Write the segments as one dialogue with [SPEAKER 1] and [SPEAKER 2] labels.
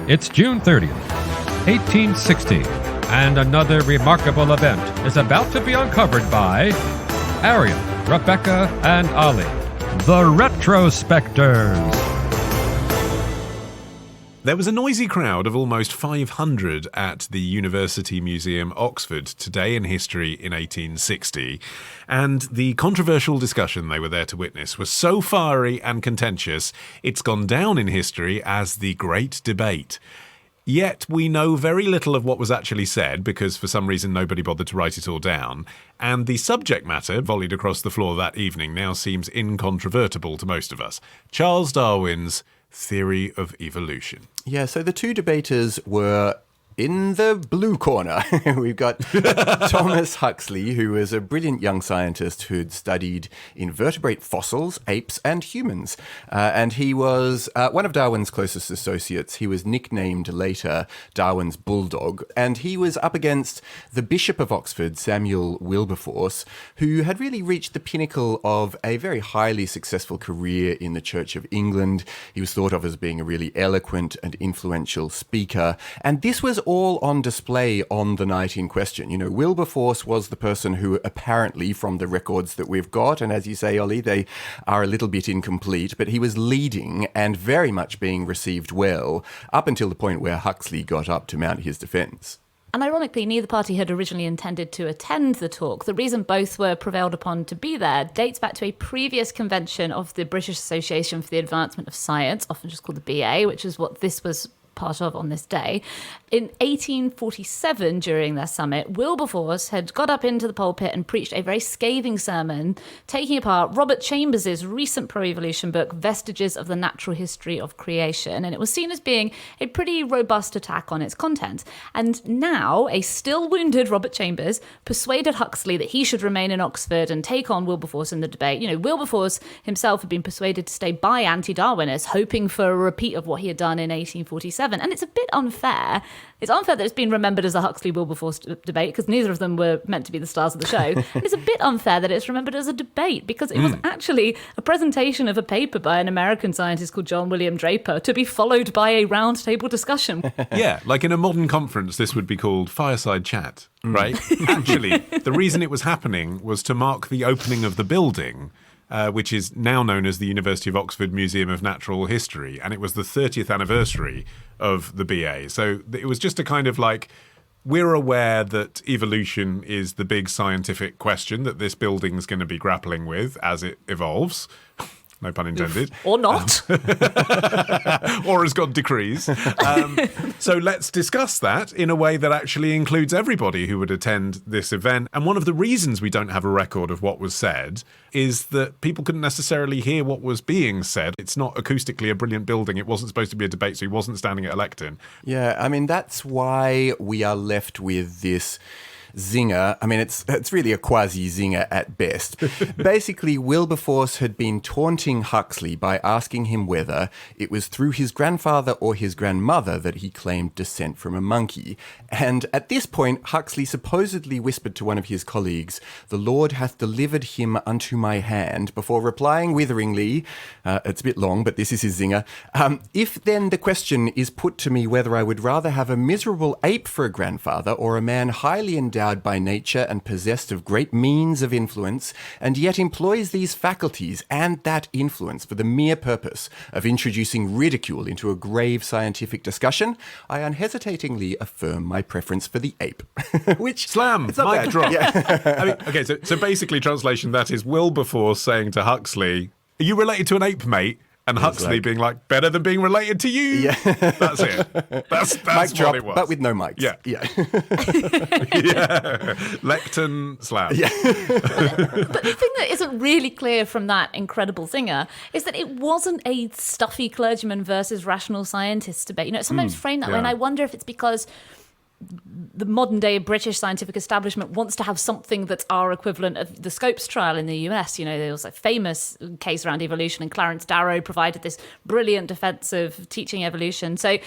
[SPEAKER 1] It's June 30th, 1860, and another remarkable event is about to be uncovered by Arion, Rebecca, and Olly, the Retrospectors.
[SPEAKER 2] There was a noisy crowd of almost 500 at the University Museum, Oxford, today in history in 1860, and the controversial discussion they were there to witness was so fiery and contentious, it's gone down in history as the Great Debate. Yet we know very little of what was actually said because for some reason nobody bothered to write it all down, and the subject matter volleyed across the floor that evening now seems incontrovertible to most of us. Charles Darwin's theory of evolution.
[SPEAKER 3] Yeah, so the two debaters were in the blue corner. We've got Thomas Huxley, who was a brilliant young scientist who'd studied invertebrate fossils, apes, and humans. And he was one of Darwin's closest associates. He was nicknamed later Darwin's Bulldog. And he was up against the Bishop of Oxford, Samuel Wilberforce, who had really reached the pinnacle of a very highly successful career in the Church of England. He was thought of as being a really eloquent and influential speaker. And this was all on display on the night in question. You know, Wilberforce was the person who apparently, from the records that we've got, and as you say, Olly, they are a little bit incomplete, but he was leading and very much being received well up until the point where Huxley got up to mount his defence.
[SPEAKER 4] And ironically, neither party had originally intended to attend the talk. The reason both were prevailed upon to be there dates back to a previous convention of the British Association for the Advancement of Science, often just called the BA, which is what this was part of on this day. In 1847, during their summit, Wilberforce had got up into the pulpit and preached a very scathing sermon, taking apart Robert Chambers's recent pro-evolution book, Vestiges of the Natural History of Creation, and it was seen as being a pretty robust attack on its content. And now, a still wounded Robert Chambers persuaded Huxley that he should remain in Oxford and take on Wilberforce in the debate. You know, Wilberforce himself had been persuaded to stay by anti-Darwinists, hoping for a repeat of what he had done in 1847. And it's a bit unfair. It's unfair that it's been remembered as a Huxley-Wilberforce debate because neither of them were meant to be the stars of the show. And it's a bit unfair that it's remembered as a debate because it was actually a presentation of a paper by an American scientist called John William Draper to be followed by a roundtable discussion.
[SPEAKER 2] Yeah, like in a modern conference, this would be called fireside chat, right? Actually, the reason it was happening was to mark the opening of the building, which is now known as the University of Oxford Museum of Natural History. And it was the 30th anniversary of the BA. So it was just a kind of like, we're aware that evolution is the big scientific question that this building's going to be grappling with as it evolves. No pun intended.
[SPEAKER 4] Or not.
[SPEAKER 2] Or has got decrees. So let's discuss that in a way that actually includes everybody who would attend this event. And one of the reasons we don't have a record of what was said is that people couldn't necessarily hear what was being said. It's not acoustically a brilliant building. It wasn't supposed to be a debate, so he wasn't standing at a lectern.
[SPEAKER 3] Yeah, I mean, that's why we are left with this zinger. I mean, it's really a quasi-zinger at best. Basically, Wilberforce had been taunting Huxley by asking him whether it was through his grandfather or his grandmother that he claimed descent from a monkey. And at this point, Huxley supposedly whispered to one of his colleagues, "The Lord hath delivered him unto my hand," before replying witheringly, it's a bit long, but this is his zinger, "If then the question is put to me whether I would rather have a miserable ape for a grandfather or a man highly endowed by nature and possessed of great means of influence, and yet employs these faculties and that influence for the mere purpose of introducing ridicule into a grave scientific discussion, I unhesitatingly affirm my preference for the ape." Which
[SPEAKER 2] Slam!
[SPEAKER 3] It's not
[SPEAKER 2] Mic
[SPEAKER 3] bad.
[SPEAKER 2] drop.
[SPEAKER 3] Yeah.
[SPEAKER 2] I mean, okay, so basically translation, that is Wilberforce saying to Huxley, "Are you related to an ape, mate?" And Huxley being like, "Better than being related to you."
[SPEAKER 3] Yeah.
[SPEAKER 2] That's it. That's
[SPEAKER 3] Mic
[SPEAKER 2] what
[SPEAKER 3] drop,
[SPEAKER 2] it was.
[SPEAKER 3] but with no mics.
[SPEAKER 2] Yeah.
[SPEAKER 3] Yeah.
[SPEAKER 2] Yeah. Lectern slam.
[SPEAKER 3] Yeah.
[SPEAKER 4] But the thing that isn't really clear from that incredible zinger is that it wasn't a stuffy clergyman versus rational scientist debate. You know, it's sometimes framed that way, and I wonder if it's because the modern day British scientific establishment wants to have something that's our equivalent of the Scopes trial in the US. You know, there was a famous case around evolution, and Clarence Darrow provided this brilliant defense of teaching evolution. So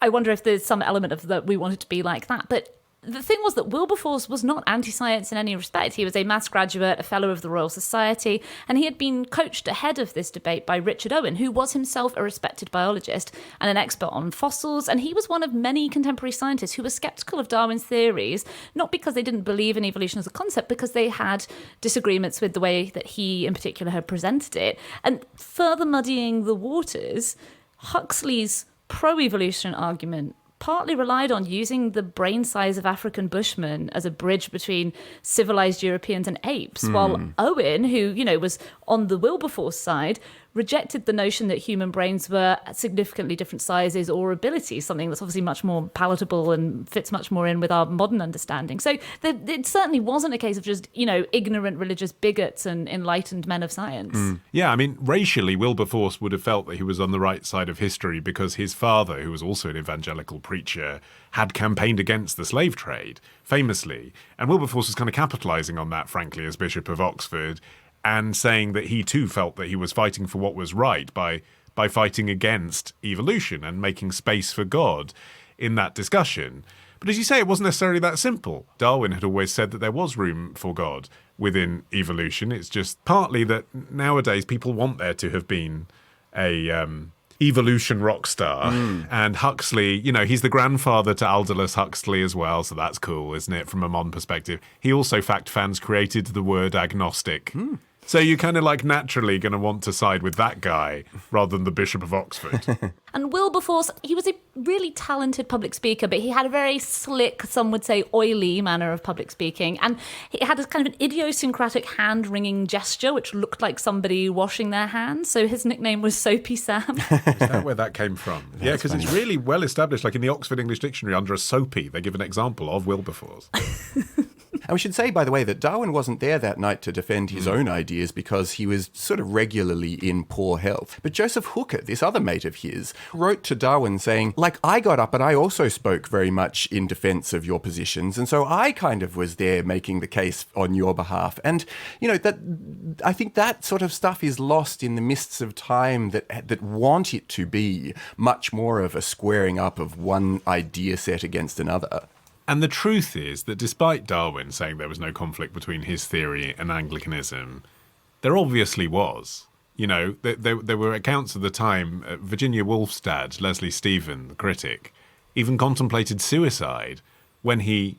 [SPEAKER 4] I wonder if there's some element of that we want it to be like that. But the thing was that Wilberforce was not anti-science in any respect. He was a maths graduate, a fellow of the Royal Society, and he had been coached ahead of this debate by Richard Owen, who was himself a respected biologist and an expert on fossils, and he was one of many contemporary scientists who were sceptical of Darwin's theories, not because they didn't believe in evolution as a concept, because they had disagreements with the way that he in particular had presented it. And further muddying the waters, Huxley's pro-evolution argument partly relied on using the brain size of African bushmen as a bridge between civilized Europeans and apes, while Owen, who, was on the Wilberforce side, rejected the notion that human brains were significantly different sizes or abilities, something that's obviously much more palatable and fits much more in with our modern understanding. So it certainly wasn't a case of just, ignorant religious bigots and enlightened men of science.
[SPEAKER 2] Yeah, I mean, racially, Wilberforce would have felt that he was on the right side of history because his father, who was also an evangelical preacher, had campaigned against the slave trade, famously. And Wilberforce was kind of capitalising on that, frankly, as Bishop of Oxford, and saying that he too felt that he was fighting for what was right by fighting against evolution and making space for God in that discussion. But as you say, it wasn't necessarily that simple. Darwin had always said that there was room for God within evolution. It's just partly that nowadays people want there to have been a evolution rock star. And Huxley, he's the grandfather to Aldous Huxley as well, so that's cool, isn't it, from a modern perspective. He also, fact fans, created the word agnostic. So you're kind of naturally going to want to side with that guy rather than the Bishop of Oxford.
[SPEAKER 4] And Wilberforce, he was a really talented public speaker, but he had a very slick, some would say oily manner of public speaking. And he had a kind of an idiosyncratic hand-wringing gesture, which looked like somebody washing their hands. So his nickname was Soapy Sam.
[SPEAKER 2] Is that where that came from? Yeah, because it's really well established. Like in the Oxford English Dictionary, under a soapy, they give an example of Wilberforce.
[SPEAKER 3] And we should say, by the way, that Darwin wasn't there that night to defend his own ideas because he was sort of regularly in poor health. But Joseph Hooker, this other mate of his, wrote to Darwin saying, I got up and I also spoke very much in defense of your positions. And so I kind of was there making the case on your behalf. And, that I think that sort of stuff is lost in the mists of time that want it to be much more of a squaring up of one idea set against another.
[SPEAKER 2] And the truth is that despite Darwin saying there was no conflict between his theory and Anglicanism, there obviously was. There were accounts of the time. Virginia Woolfstad, Leslie Stephen, the critic, even contemplated suicide when he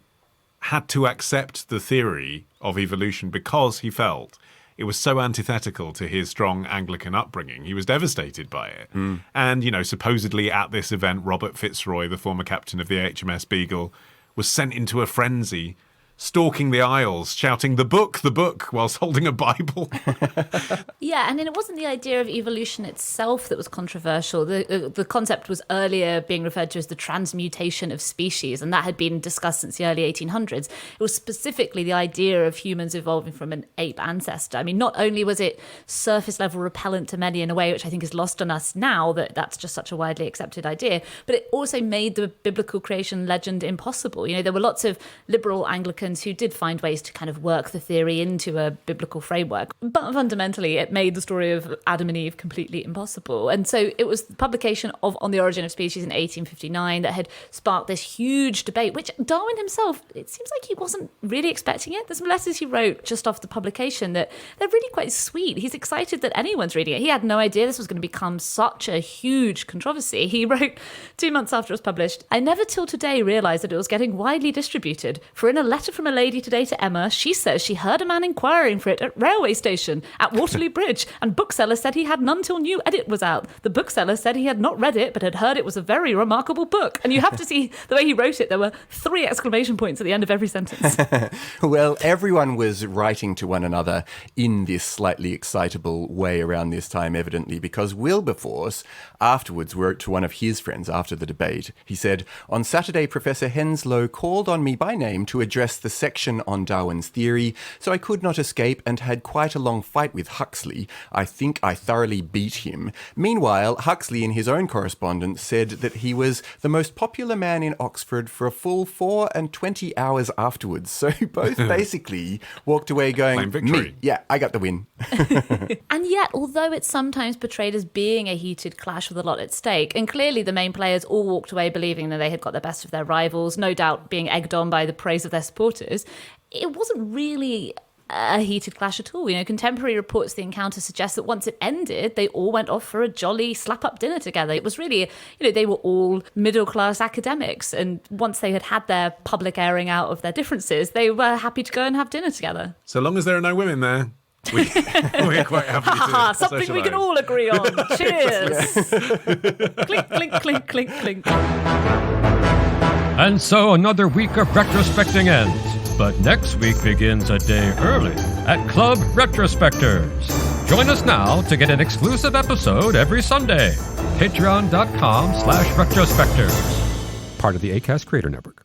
[SPEAKER 2] had to accept the theory of evolution because he felt it was so antithetical to his strong Anglican upbringing. He was devastated by it. And, supposedly at this event, Robert Fitzroy, the former captain of the HMS Beagle, was sent into a frenzy, stalking the aisles, shouting, the book, whilst holding a Bible.
[SPEAKER 4] Yeah, and then it wasn't the idea of evolution itself that was controversial. The concept was earlier being referred to as the transmutation of species, and that had been discussed since the early 1800s. It was specifically the idea of humans evolving from an ape ancestor. I mean, not only was it surface-level repellent to many in a way which I think is lost on us now, that's just such a widely accepted idea, but it also made the biblical creation legend impossible. There were lots of liberal Anglicans who did find ways to kind of work the theory into a biblical framework. But fundamentally, it made the story of Adam and Eve completely impossible. And so it was the publication of On the Origin of Species in 1859 that had sparked this huge debate, which Darwin himself, it seems like he wasn't really expecting it. There's some letters he wrote just after the publication that they're really quite sweet. He's excited that anyone's reading it. He had no idea this was going to become such a huge controversy. He wrote 2 months after it was published, I never till today realised that it was getting widely distributed, for in a letter from a lady today to Emma, she says she heard a man inquiring for it at railway station, at Waterloo Bridge, and bookseller said he had none till new edit was out. The bookseller said he had not read it, but had heard it was a very remarkable book. And you have to see the way he wrote it. There were 3 exclamation points at the end of every sentence.
[SPEAKER 3] Well, everyone was writing to one another in this slightly excitable way around this time, evidently, because Wilberforce afterwards wrote to one of his friends after the debate. He said, on Saturday, Professor Henslow called on me by name to address the the section on Darwin's theory, so I could not escape and had quite a long fight with Huxley. I think I thoroughly beat him. Meanwhile, Huxley in his own correspondence said that he was the most popular man in Oxford for a full 4 and 20 hours afterwards. So both basically walked away going,
[SPEAKER 2] Claim victory.
[SPEAKER 3] me, yeah, I got the win.
[SPEAKER 4] And yet, although it's sometimes portrayed as being a heated clash with a lot at stake, and clearly the main players all walked away believing that they had got the best of their rivals, no doubt being egged on by the praise of their supporters, it wasn't really a heated clash at all. You know, contemporary reports of the encounter suggest that once it ended, they all went off for a jolly slap-up dinner together. It was really, they were all middle-class academics, and once they had had their public airing out of their differences, they were happy to go and have dinner together.
[SPEAKER 2] So long as there are no women there, we're quite happy to
[SPEAKER 4] something we can all agree on. Cheers. Clink, clink, clink, clink, clink.
[SPEAKER 1] And so another week of retrospecting ends. But next week begins a day early at Club Retrospectors. Join us now to get an exclusive episode every Sunday. Patreon.com/retrospectors. Part of the Acast Creator Network.